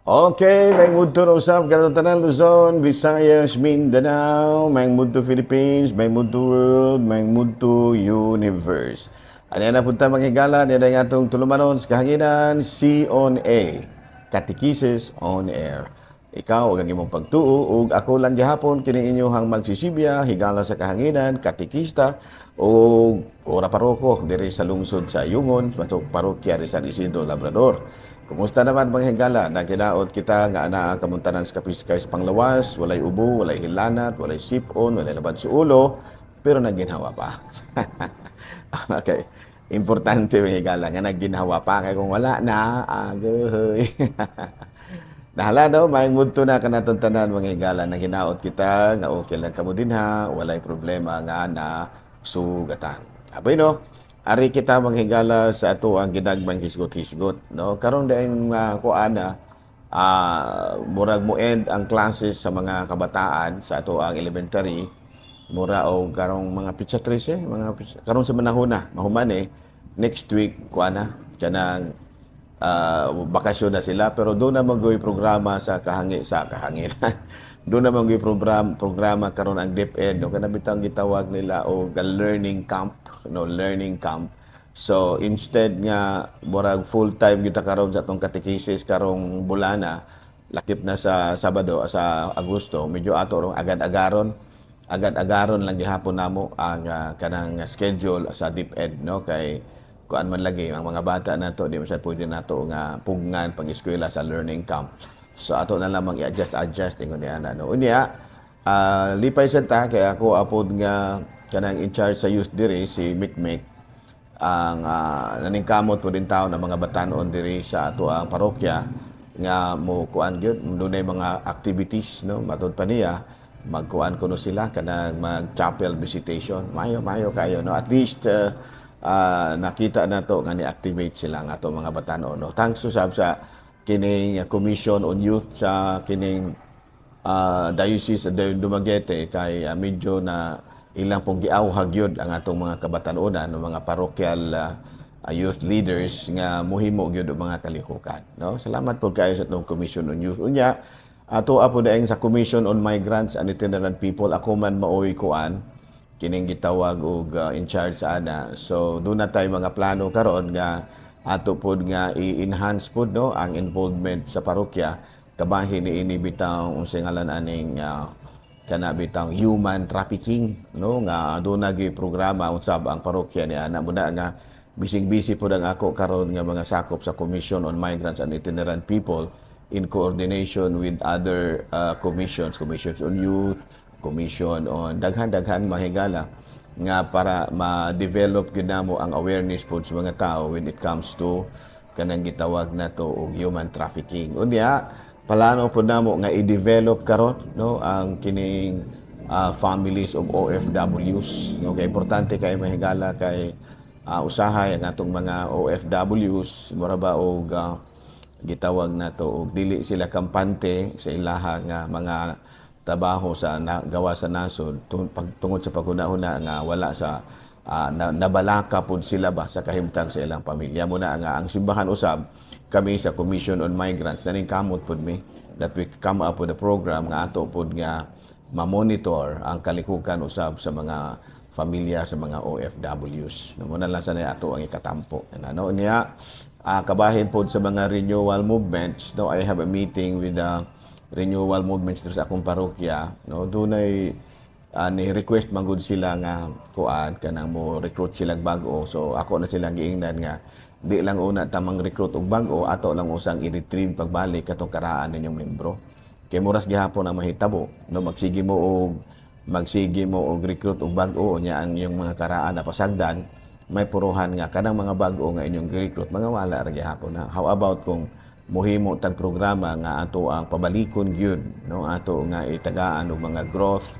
Okay, may mudto na usap kanang Luzon, Visayas, Mindanao, may mudto Philippines, may mudto world, may mudto universe. Ano na punta mga higala, niya nga itong tulumanon sa kahanginan, C on A, Catechesis on Air. Ikaw, ang imong pagtuo, ug ako lang gihapon, kini inyong magsisibya, higala sa kahanginan, katikista, o ora paroko, diri sa lungsod sa Yungon, parokya ri San Isidro, Labrador. Kumusta naman mga higala? Nagkinaot kita nga ana kamuntanan sa kapiskay sa panglawas, walay ubo, walay hilanat, walay sipon, walay laban sa ulo, pero nagginhawa pa. Okay. Importante mga higala nga nagginhawa pa kay kung wala na, agoy. Nahala daw, may mudto na kanatong tanan mga higala na hinaot kita nga okay lang kamo dinha, walay problema nga na sugatan. Abay no? Ari kita manghigala sa ato ang ginagmang hisgot-hisgot, no? Karon daing kuana murag mo end ang classes sa mga kabataan sa ato ang elementary, mura o karong mga pitsa 13, karon sa manahon na, mahuman next week kuana kanang bakasyon na sila pero doon na maggoy programa sa kahanginan. Doon na maggoy programa karon ang DepEd no kana bitang gitawag nila o learning camp, no, learning camp. So instead nga murag full time kita karon sa atong catechesis karong bulana, lakip na sa Sabado sa Agosto, medyo ato rong agad-agaron lang gihapon namo ang kanang schedule sa DepEd no kay kuan man lagi ang mga bata nato di man sad pwede nato nga pugngan pag-eskwela sa learning camp. So ato na lamang i-adjust ingon niya no. Unya lipay sad ta kay ako apod nga kanang in charge sa youth diri si Mikmik ang naningkamot po din taon ang mga batanon diri sa ato ang parokya nga mo kuan gyud dunay mga activities no matud pa niya magkuan kuno sila kanang mag chapel visitation mayo kayo no at least nakita na to nga ni-activate sila nga ato mga batanon no thanks usab sa kining Commission on Youth sa kining Diocese of Dumaguete kay medyo na ilang pong giawhag yun ang atong mga kabatanunan ng mga parokyal youth leaders nga muhimo gyud ang mga kalihukan no salamat po kayo sa atong Commission on Youth unya ato apo daing sa Commission on Migrants and Itinerant People ako man maoy kuan kining gitawag og in charge sa ana so doon na tayo mga plano karon nga ato pod nga i-enhance pod no ang involvement sa parokya kabahin ni bitaw unsay ngalan aning kana bitaw human trafficking no nga doon nagi programa usab ang parokya ni ana muna nga bising-busy pod ang ako karon nga mga sakop sa Commission on Migrants and Itinerant People in coordination with other commissions on youth, commission on daghan-daghan mahigala nga para ma-develop gyud namo ang awareness pod sa mga tao when it comes to kanang gitawag nato og human trafficking. Unya palano pod namo nga i-develop karon no ang kining families of OFWs. No kay importante kay mahigala kay usahay ang atong mga OFWs mura ba og gitawag nato og dili sila kampante sa ilaha nga mga trabaho sa gawa sa nasod tungod sa paghuna-huna nga wala sa nabalaka pud sila ba sa kahimtang sa ilang pamilya muna nga ang simbahan usab kami sa Commission on Migrants naning kamot pud mi that we come up with a program nga ato pud nga ma-monitor ang kalikukan usab sa mga pamilya sa mga OFWs muna lang sa ato ang ikatampo ano niya kabahin pod sa mga renewal movements no I have a meeting with the renewal movements sa akong parokya no dunay ni request manggod sila nga kuan kanang mo recruit sila bag-o so ako na silang giingnan nga di lang una tamang recruit og bag-o ato lang usang i-retrieve pagbalik katong karaan ninyong membro kay muras gihapon ang mahitabo no magsige mo og recruit og bag-o nya ang iyong mga karaan na pasagdan may puruhan nga kanang mga bag-o nga inyong recruit mga wala ra gihapon na how about kung mohimo tag programa nga ato ang pabalikon gyud no ato nga itagaan og mga growth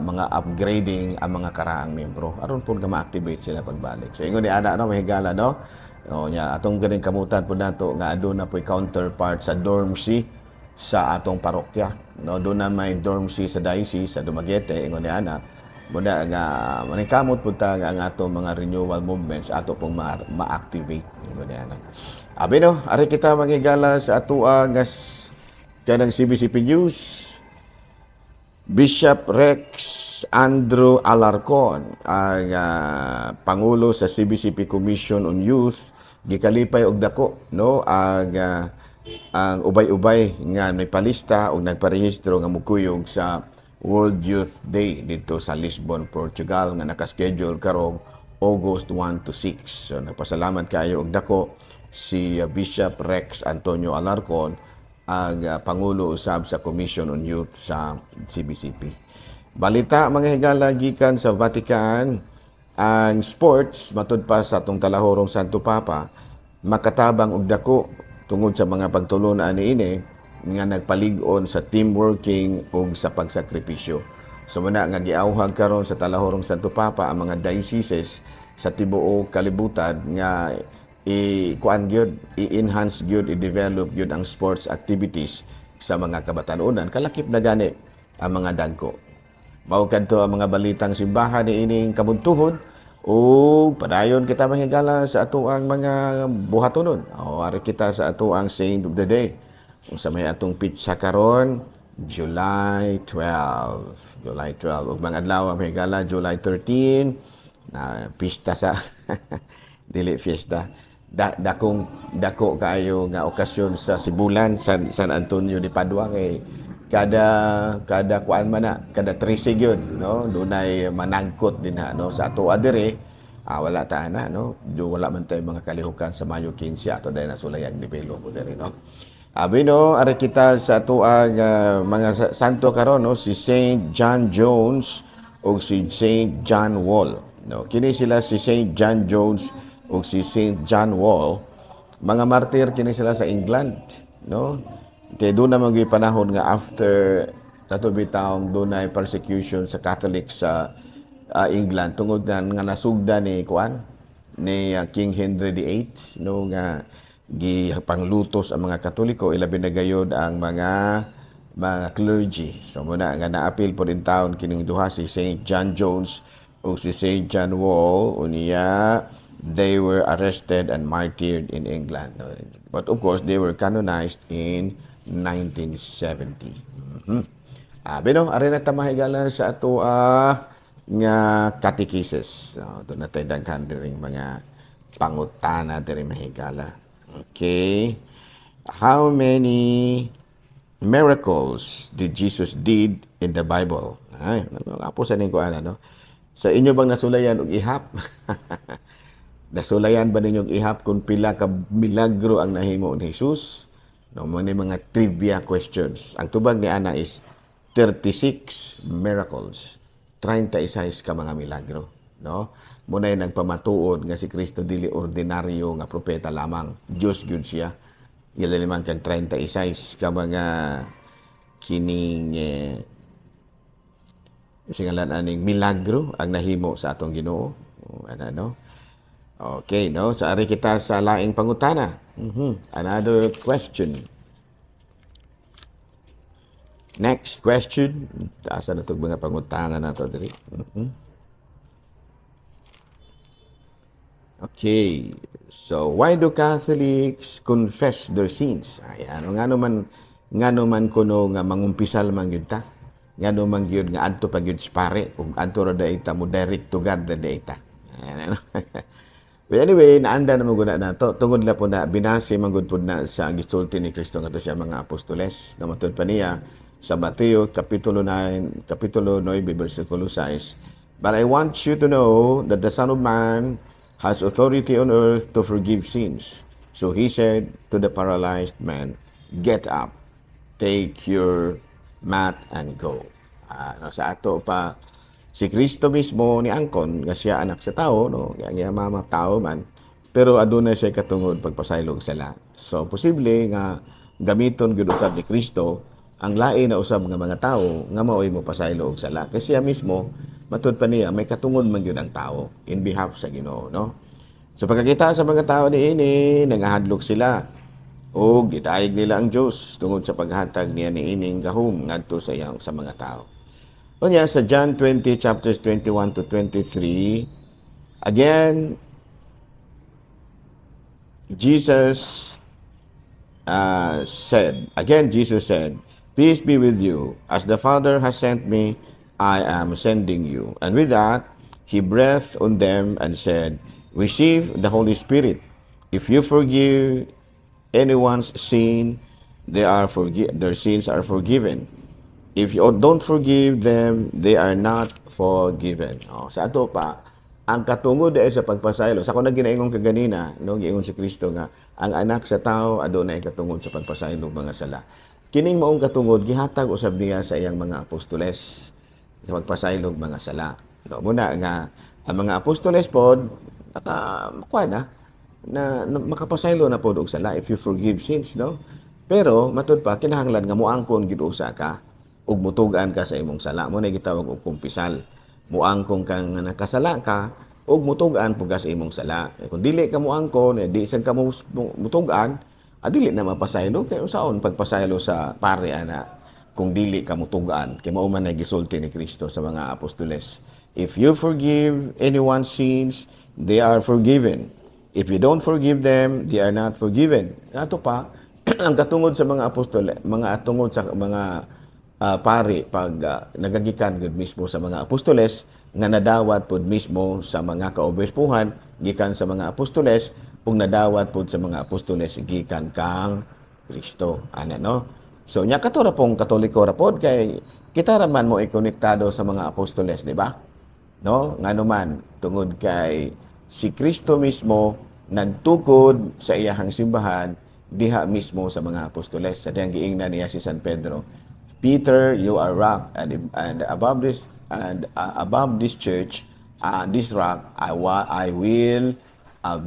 mga upgrading ang mga karaang membro aron pud nga ma-activate sila pagbalik so ingon ni ana no mahigala no nya atong ganing kamutan pud nato nga aduna po'y counterpart sa dormsy sa atong parokya no do na may dormsy sa diocese sa Dumaguete ingon ni ana muna nga manikamot pud ta nga ang ato mga renewal movements ato pong ma-activate muna na. Abi no, ari kita mangigala sa atoa nga kanang CBCP News. Bishop Rex Andrew Alarcon, ang pangulo sa CBCP Commission on Youth, gikalipay og dako no ang ubay-ubay nga may palista o nagparehistro nga mukuyog sa World Youth Day dito sa Lisbon, Portugal nga nakaschedule karong August 1 to 6. So nagpasalamat kayo og dako si Bishop Rex Antonio Alarcon, ang pangulo usab sa Commission on Youth sa CBCP. Balita mga higala gikan sa Vatican, ang sports matud pa sa atong talahorong Santo Papa makatabang og dako tungod sa mga pagtulon-an niini nga nagpalig-on sa team working ug sa pagsakripisyo. So muna nga giawhag karon sa talahorong Santo Papa ang mga dioceses sa tibuok kalibutan nga i-enhance gyud, i-develop gyud ang sports activities sa mga kabatanunan. Kalakip na gani ang mga dagko. Mao kadto ang mga balitang simbahan niining kabuntuhon o padayon kita mahigala sa atoang mga buhatonon. O ari kita sa atoang Saint of the Day. Kung sa may atong pitsa karon, July 12. July 12. Ug mga adlaw mahigala July 13 na pista sa dili fiesta. Dako kayo nga okasyon sa Sibulan, San Antonio de Padua kay kada kuan man na, kada 13 gyud no, dunay manangkot din ha no sa ato adire. Wala ta na no, wala man tay mga kalihukan sa Mayo 15 ato dai na sulayag nibelo mo diri no. Abi no, ara kita sa ato mga santo karon no, si Saint John Jones o si Saint John Wall no. Kini sila si Saint John Jones o si Saint John Wall, mga martir kini sila sa England, no? Kaya doon naman yung panahon nga after tatubi taong doon ay persecution sa Catholic sa England tungod nga nasugda ni King Henry VIII, no, nga gipanglutos ang mga Katoliko, ilabi na gayud ang mga clergy. So muna nga naapil po din taon kining duha si Saint John Jones o si Saint John Wall unya. They were arrested and martyred in England. But of course, they were canonized in 1970. Bino, ari na tamahigala sa ato nga catechesis. Ito na tayo daghan din mga pangutana din mahigala. Okay. How many miracles did Jesus did in the Bible? Ay, apo sa ning kuan ano? Sa inyo bang nasulayan og ihap? Nasulayan ba ninyong ihap kung pila ka milagro ang nahimo ni Jesus? No, mga trivia questions. Ang tubag ni Ana is 36 miracles. 36 ka mga milagro, no? Munay nagpamatuod nga si Kristo dili ordinaryo nga propeta lamang. Dios gyud siya. Ila naman kag 36 ka mga kining singalan aning milagro ang nahimo sa atong Ginoo. Ano? Okay, no? Sa ari kita sa laing pangutana. Another question. Next question. Asa na itong mga pangutana na ito diri. Okay. So, why do Catholics confess their sins? Ayan. Nga naman kuno nga mangumpisal man yun ta. Nga naman yun nga adto pag yun pare. Kung adto ra daita mo direct to God ra daita. Ayan. But anyway, naanda na maguna na to. Tungod na po na binase manggod po na sa gisulti ni Kristo nga to siya mga apostoles. Namatod pa niya sa Mateo kapitulo 9, versikulo 6. But I want you to know that the Son of Man has authority on earth to forgive sins. So he said to the paralyzed man, get up, take your mat and go. Sa ato pa, si Kristo mismo ni angkon nga siya anak sa tao, no, nga mama tao man, pero adunay siya katungod pagpasaylog sala. So posible nga gamiton gyud usab ni Kristo ang lain na usab nga mga tao nga maoy mo pasaylog sala. Kasi siya mismo matud pa niya may katungod man gyud ang tao in behalf sa Ginoo, no. So pagkakita sa mga tao niini nangahadlok sila o gitaig nila ang Dios tungod sa paghatag niya niining gahom ngadto sa mga tao. Unya sa John 20 chapters 21 to 23, again Jesus Jesus said, "Peace be with you. As the Father has sent me, I am sending you." And with that, he breathed on them and said, "Receive the Holy Spirit. If you forgive anyone's sin, their sins are forgiven. If you don't forgive them, they are not forgiven." Sa ato pa, ang katungod ay sa pagpasaylo. Sa ako na ginaingon kaganina, no, giingon si Kristo nga, ang anak sa tao, adunay katungod sa pagpasaylo mga sala. Kining maong katungod, gihatag usab niya sa iyang mga apostoles, sa pagpasaylo mga sala. No, muna nga, ang mga apostoles pod, makapasaylo na pod og sala if you forgive sins, no? Pero, matud pa, kinahanglan nga muangkon gid usa ka, ug mutugan ka sa imong sala. Mo na gitawag og kumpisal. Muangkon kang nakasala ka, ug mutugan pud ka sa imong sala. Kung dili ka muangkon, di sang ka mutugan, dili na mapasaylo. Kaya usaon pagpasaylo sa pare ana, kung dili ka mutugan. Kaya mao man gisulti ni Kristo sa mga apostoles. If you forgive anyone's sins, they are forgiven. If you don't forgive them, they are not forgiven. Ato pa, ang katungod sa mga apostol, mga tungod sa mga pari pag nagagikan gud mismo sa mga apostoles nga nadawat pod mismo sa mga kaobispuhan gikan sa mga apostoles ug nadawat pod sa mga apostoles gikan kang Kristo ana, no? So nya kato ra pong Katoliko ra pod kay kita ra man mo ikonektado sa mga apostoles, di ba? No, ngano man tungod kay si Kristo mismo nagtukod sa iyahang simbahan diha mismo sa mga apostoles. Sa diyang giingnan niya si San Pedro, "Peter, you are rock, and above this church, this rock, I will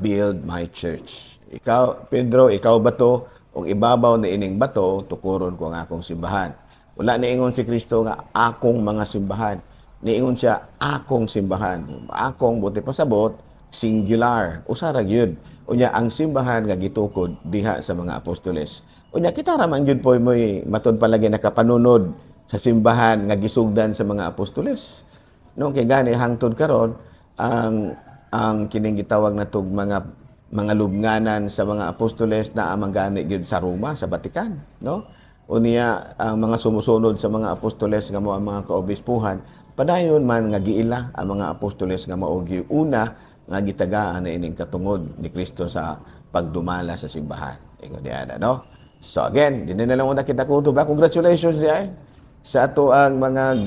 build my church." Ikaw, Pedro, ikaw bato, ug ibabaw na ining bato, tukuron ko ang akong simbahan. Wala niingon si Kristo nga akong mga simbahan. Niingon siya akong simbahan. Akong buti pasabot, singular. Usa ra gyud. Unya ang simbahan nga gitukod diha sa mga apostoles. Unya kita ra man gyud po moy matud palagi nakapanunod sa simbahan nga gisugdan sa mga apostoles. No, kay gani hangtod karon ang kining gitawag natog mga lubnganan sa mga apostoles na amang gani gyud sa Roma, sa Vatican, no? Unya ang mga sumusunod sa mga apostoles nga mao ang mga kaobispuhan, padayon man nga giila ang mga apostoles nga mao gyud una nga gitagaan na ining katungod ni Kristo sa pagdumala sa simbahan. Ingon diana, no? So again, din na lang una kita kuto ba. Congratulations diay sa ato ang mga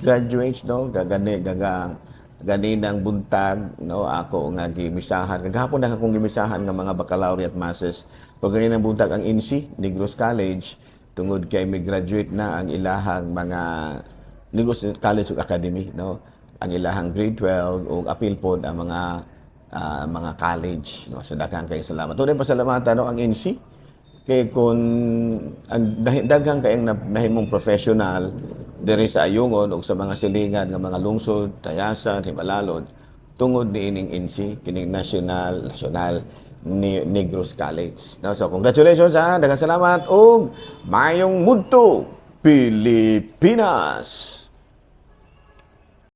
graduates, no? Ganinang buntag, no? Ako nga gimisahan. Kagahapon na akong gimisahan nga mga baccalaureate masses. Pag ganinang buntag ang INSI, Negros College, tungod kay may graduate na ang ilahang mga Negros College ug Academy, no? Ang ilahang grade 12 ug apil pod ang mga college, no? So daghang kay salamat. Tunay pasalamatan, no, ang INSI kay kun ang daghang kayong nahimong professional diri sa Ayungon ug sa mga silingan nga mga lungsod, Tayasan, Himalalod tungod ni ining INSI, kining national Negros College. No? So congratulations, daghang salamat ug mayong mudto Pilipinas.